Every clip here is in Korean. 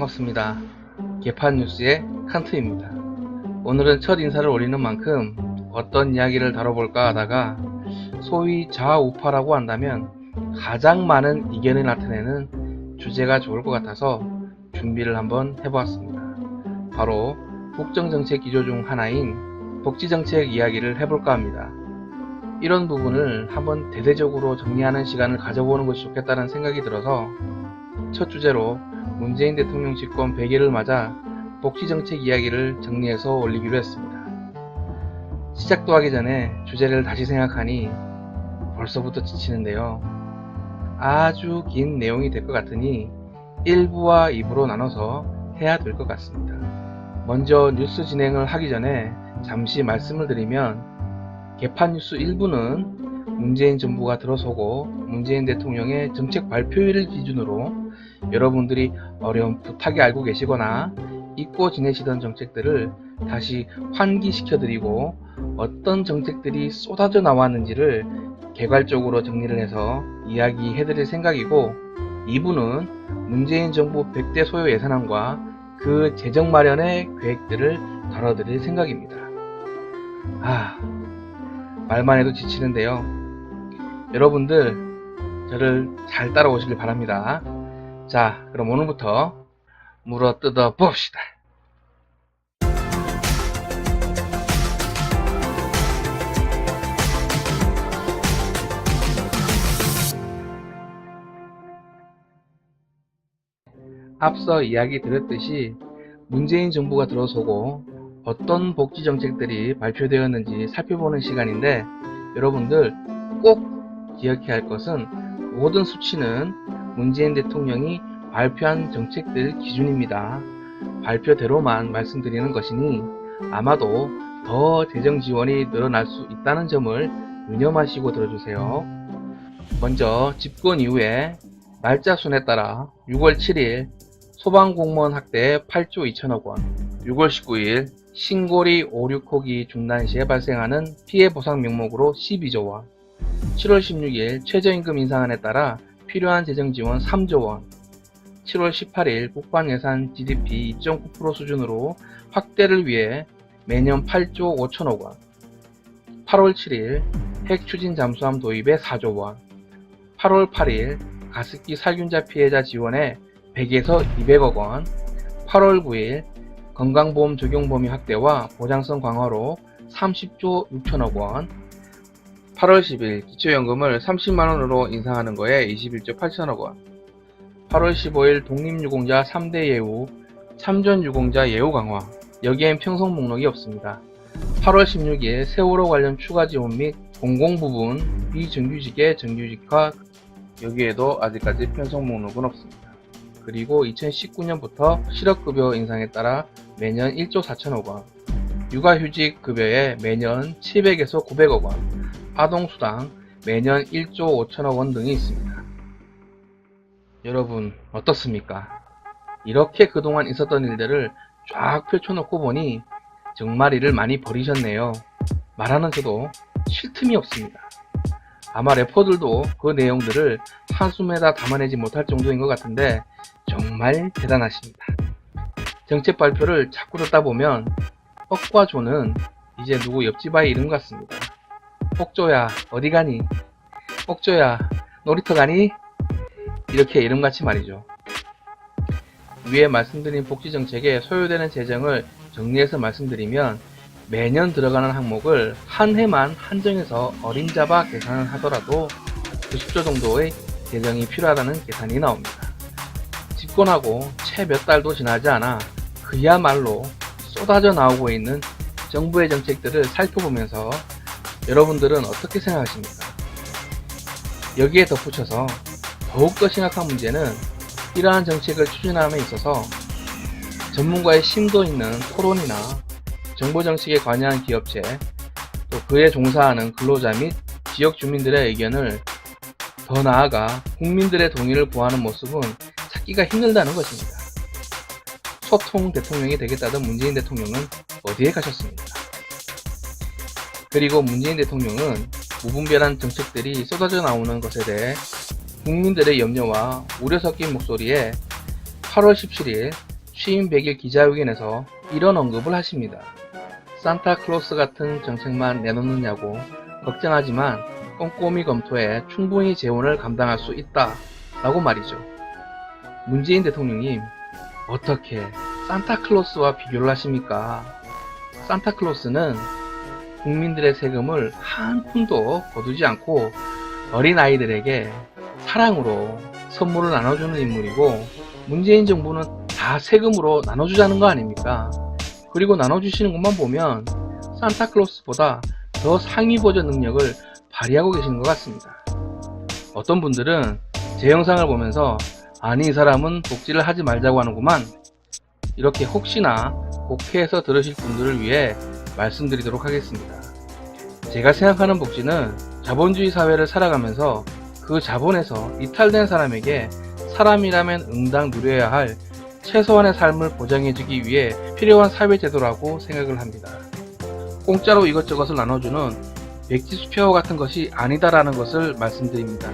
반갑습니다. 개판뉴스의 칸트입니다. 오늘은 첫 인사를 올리는 만큼 어떤 이야기를 다뤄볼까 하다가 소위 좌우파라고 한다면 가장 많은 이견을 나타내는 주제가 좋을 것 같아서 준비를 한번 해보았습니다. 바로 국정정책 기조 중 하나인 복지정책 이야기를 해볼까 합니다. 이런 부분을 한번 대대적으로 정리하는 시간을 가져보는 것이 좋겠다는 생각이 들어서 첫 주제로 문재인 대통령 집권 100일을 맞아 복지정책 이야기를 정리해서 올리기로 했습니다. 시작도 하기 전에 주제를 다시 생각하니 벌써부터 지치는데요. 아주 긴 내용이 될 것 같으니 1부와 2부로 나눠서 해야 될 것 같습니다. 먼저 뉴스 진행을 하기 전에 잠시 말씀을 드리면 개판뉴스 1부는 문재인 정부가 들어서고 문재인 대통령의 정책 발표일을 기준으로 여러분들이 어렴풋하게 알고 계시거나 잊고 지내시던 정책들을 다시 환기시켜드리고 어떤 정책들이 쏟아져 나왔는지를 개괄적으로 정리를 해서 이야기해드릴 생각이고, 2부는 문재인 정부 100대 소요 예산안과 그 재정 마련의 계획들을 다뤄드릴 생각입니다. 말만 해도 지치는데요. 여러분들 저를 잘 따라오시길 바랍니다. 자, 그럼 오늘부터 물어뜯어 봅시다. 앞서 이야기 드렸듯이 문재인 정부가 들어서고 어떤 복지 정책들이 발표되었는지 살펴보는 시간인데, 여러분들 꼭 기억해야 할 것은 모든 수치는 문재인 대통령이 발표한 정책들 기준입니다. 발표대로만 말씀드리는 것이니 아마도 더 재정 지원이 늘어날 수 있다는 점을 유념하시고 들어주세요. 먼저 집권 이후에 날짜 순에 따라 6월 7일 소방공무원 학대 8조 2천억 원, 6월 19일 신고리 5, 6호기 중단 시에 발생하는 피해 보상 명목으로 12조 원, 7월 16일 최저임금 인상안에 따라 필요한 재정 지원 3조 원, 7월 18일 국방 예산 GDP 2.9% 수준으로 확대를 위해 매년 8조 5천억 원, 8월 7일 핵 추진 잠수함 도입에 4조 원, 8월 8일 가습기 살균자 피해자 지원에 100에서 200억 원, 8월 9일 건강보험 적용 범위 확대와 보장성 강화로 30조 6천억 원, 8월 10일 기초연금을 30만원으로 인상하는 거에 21조 8천억 원, 8월 15일 독립유공자 3대 예우, 참전유공자 예우 강화, 여기엔 편성 목록이 없습니다. 8월 16일 세월호 관련 추가 지원 및 공공부문 비정규직의 정규직화, 여기에도 아직까지 편성 목록은 없습니다. 그리고 2019년부터 실업급여 인상에 따라 매년 1조 4천억 원, 육아휴직 급여에 매년 700에서 900억 원, 아동수당 매년 1조 5천억 원 등이 있습니다. 여러분 어떻습니까? 이렇게 그동안 있었던 일들을 쫙 펼쳐놓고 보니 정말 일을 많이 벌이셨네요. 말하는 저도 쉴 틈이 없습니다. 아마 래퍼들도 그 내용들을 한숨에 다 담아내지 못할 정도인 것 같은데 정말 대단하십니다. 정책 발표를 자꾸 듣다 보면 뻑과 조는 이제 누구 옆집 아이 이름 같습니다. 뻑조야 어디 가니? 뻑조야 놀이터 가니? 이렇게 이름같이 말이죠. 위에 말씀드린 복지정책에 소요되는 재정을 정리해서 말씀드리면 매년 들어가는 항목을 한 해만 한정해서 어림잡아 계산을 하더라도 90조 정도의 재정이 필요하다는 계산이 나옵니다. 집권하고 채 몇 달도 지나지 않아 그야말로 쏟아져 나오고 있는 정부의 정책들을 살펴보면서 여러분들은 어떻게 생각하십니까? 여기에 덧붙여서 더욱더 심각한 문제는 이러한 정책을 추진함에 있어서 전문가의 심도 있는 토론이나 정부 정책에 관여한 기업체, 또 그에 종사하는 근로자 및 지역 주민들의 의견을 더 나아가 국민들의 동의를 구하는 모습은 찾기가 힘들다는 것입니다. 소통 대통령이 되겠다던 문재인 대통령은 어디에 가셨습니까? 그리고 문재인 대통령은 무분별한 정책들이 쏟아져 나오는 것에 대해 국민들의 염려와 우려 섞인 목소리에 8월 17일 취임 100일 기자회견에서 이런 언급을 하십니다. 산타클로스 같은 정책만 내놓느냐고 걱정하지만 꼼꼼히 검토해 충분히 재원을 감당할 수 있다 라고 말이죠. 문재인 대통령님, 어떻게 산타클로스와 비교를 하십니까? 산타클로스는 국민들의 세금을 한 푼도 거두지 않고 어린아이들에게 사랑으로 선물을 나눠주는 인물이고, 문재인 정부는 다 세금으로 나눠주자는 거 아닙니까? 그리고 나눠주시는 것만 보면 산타클로스보다 더 상위 버전 능력을 발휘하고 계시는 것 같습니다. 어떤 분들은 제 영상을 보면서 아니 이 사람은 복지를 하지 말자고 하는구만, 이렇게 혹시나 곡해해서 들으실 분들을 위해 말씀드리도록 하겠습니다. 제가 생각하는 복지는 자본주의 사회를 살아가면서 그 자본에서 이탈된 사람에게 사람이라면 응당 누려야 할 최소한의 삶을 보장해주기 위해 필요한 사회제도라고 생각을 합니다. 공짜로 이것저것을 나눠주는 백지수표와 같은 것이 아니다라는 것을 말씀드립니다.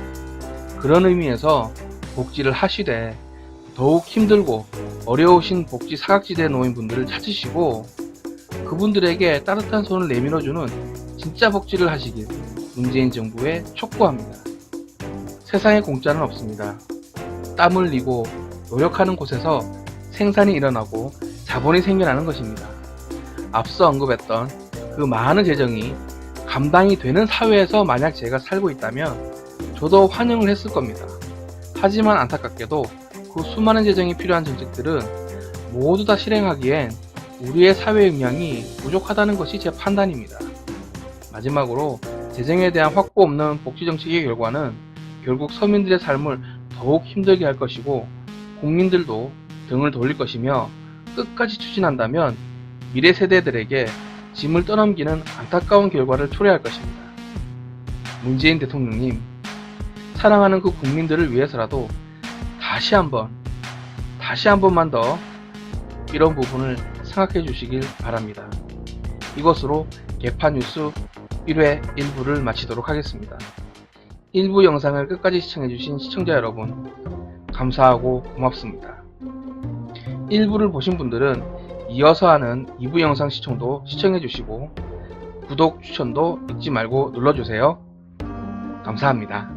그런 의미에서 복지를 하시되 더욱 힘들고 어려우신 복지 사각지대 노인분들을 찾으시고 그분들에게 따뜻한 손을 내밀어주는 진짜 복지를 하시길 문재인 정부에 촉구합니다. 세상에 공짜는 없습니다. 땀 흘리고 노력하는 곳에서 생산이 일어나고 자본이 생겨나는 것입니다. 앞서 언급했던 그 많은 재정이 감당이 되는 사회에서 만약 제가 살고 있다면 저도 환영을 했을 겁니다. 하지만 안타깝게도 그 수많은 재정이 필요한 정책들은 모두 다 실행하기엔 우리의 사회 역량이 부족하다는 것이 제 판단입니다. 마지막으로 재정에 대한 확보 없는 복지정책의 결과는 결국 서민들의 삶을 더욱 힘들게 할 것이고 국민들도 등을 돌릴 것이며 끝까지 추진한다면 미래 세대들에게 짐을 떠넘기는 안타까운 결과를 초래할 것입니다. 문재인 대통령님, 사랑하는 그 국민들을 위해서라도 다시 한 번만 더 이런 부분을 생각해 주시길 바랍니다. 이것으로 개파뉴스 1회 1부를 마치도록 하겠습니다. 1부 영상을 끝까지 시청해주신 시청자 여러분, 감사하고 고맙습니다. 1부를 보신 분들은 이어서 하는 2부 영상 시청도 시청해주시고 구독, 추천도 잊지 말고 눌러주세요. 감사합니다.